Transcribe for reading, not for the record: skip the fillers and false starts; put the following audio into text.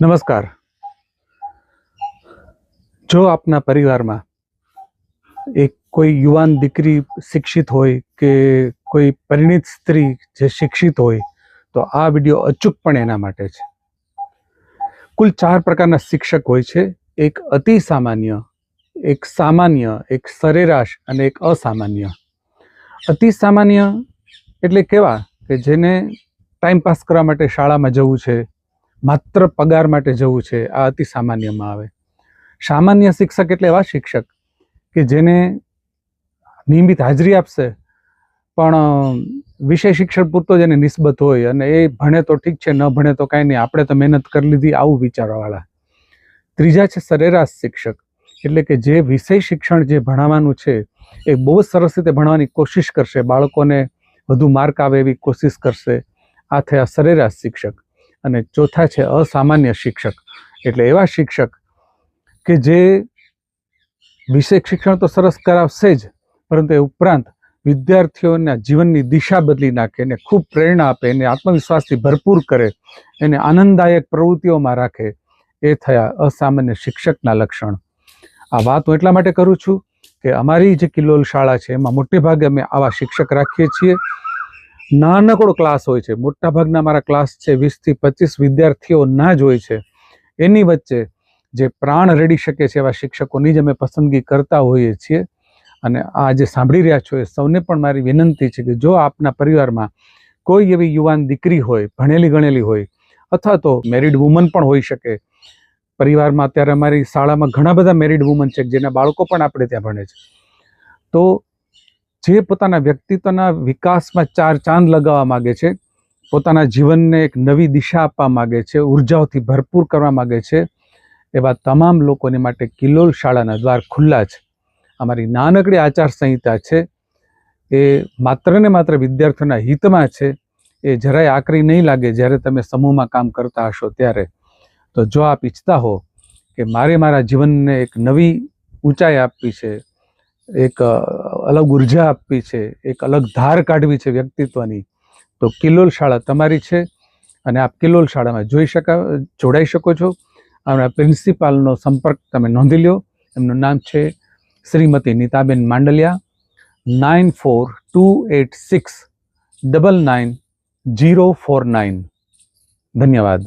નમસ્કાર. જો આપના પરિવારમાં એક કોઈ યુવાન દીકરી શિક્ષિત હોય કે કોઈ પરિણીત સ્ત્રી જે શિક્ષિત હોય તો આ વિડીયો અચૂકપણે એના માટે છે. કુલ 4 પ્રકારના શિક્ષક હોય છે. એક અતિ સામાન્ય, એક સામાન્ય, એક સરેરાશ અને એક અસામાન્ય. અતિ સામાન્ય એટલે કેવા કે જેને ટાઈમપાસ કરવા માટે શાળામાં જવું છે, માત્ર પગાર માટે જવું છે, આ અતિ સામાન્યમાં આવે. સામાન્ય શિક્ષક એટલે એવા શિક્ષક કે જેને નિયમિત હાજરી આપશે પણ વિષય શિક્ષણ પૂરતો જ એને નિસ્બત હોય અને એ ભણે તો ઠીક છે, ન ભણે તો કાંઈ નહીં, આપણે તો મહેનત કરી લીધી, આવું વિચારવાવાળા. ત્રીજા છે સરેરાશ શિક્ષક, એટલે કે જે વિષય શિક્ષણ જે ભણાવવાનું છે એ બહુ સરસ રીતે ભણવાની કોશિશ કરશે, બાળકોને વધુ માર્ક આવે એવી કોશિશ કરશે. આ થયા સરેરાશ શિક્ષક. અને ચોથા છે અસામાન્ય શિક્ષક, એટલે એવા શિક્ષક કે જે વિષય શિક્ષણ તો સરસ કરાવશે જ, પરંતુ એ ઉપરાંત વિદ્યાર્થીઓના જીવનની દિશા બદલી નાખે, એને ખૂબ પ્રેરણા આપે, એને આત્મવિશ્વાસથી ભરપૂર કરે, એને આનંદદાયક પ્રવૃત્તિઓમાં રાખે. એ થયા અસામાન્ય શિક્ષકના લક્ષણ. આ વાત હું એટલા માટે કરું છું કે અમારી જે કિલ્લોલ શાળા છે એમાં મોટે ભાગે અમે આવા શિક્ષક રાખીએ છીએ. નાનકડો ક્લાસ હોય છે, મોટા ભાગના અમારા ક્લાસ છે 20 થી 25 વિદ્યાર્થીઓના જ હોય છે. એની વચ્ચે જે પ્રાણ રેડી શકે છે એવા શિક્ષકોની જ અમે પસંદગી કરતા હોઈએ છીએ. અને આ જે સાંભળી રહ્યા છો એ સૌને પણ મારી વિનંતી છે કે જો આપના પરિવારમાં કોઈ એવી યુવાન દીકરી હોય, ભણેલી ગણેલી હોય, અથવા તો મેરિડ વુમન પણ હોઈ શકે. પરિવારમાં અત્યારે અમારી શાળામાં ઘણા બધા મેરિડ વુમન છે જેના બાળકો પણ આપણે ત્યાં ભણે છે. તો જે પોતાના વ્યક્તિત્વના વિકાસમાં 4 ચાંદ લગાવવા માગે છે, પોતાના જીવનને એક નવી દિશા આપવા માગે છે, ઉર્જાઓથી ભરપૂર કરવા માગે છે, એવા તમામ લોકોને માટે કિલ્લોલ શાળાના દ્વાર ખુલ્લા છે. અમારી નાનકડી આચાર સંહિતા છે એ માત્ર ને માત્ર વિદ્યાર્થીઓના હિતમાં છે. એ જરાય આકરી નહીં લાગે જ્યારે તમે સમૂહમાં કામ કરતા હશો ત્યારે. તો જો આપ ઈચ્છતા હો કે મારા જીવનને એક નવી ઊંચાઈ આપવી છે, એક અલગ ઉર્જા આપવી છે, એક અલગ ધાર કાઢવી છે વ્યક્તિત્વની, તો કિલ્લોલ શાળા તમારી છે. અને આપ કિલ્લોલ શાળામાં જોડાઈ શકો છો. અમારા પ્રિન્સિપાલનો સંપર્ક તમે નોંધી લો. એમનું નામ છે શ્રીમતી નીતાબેન માંડલિયા. 9428699049. ધન્યવાદ.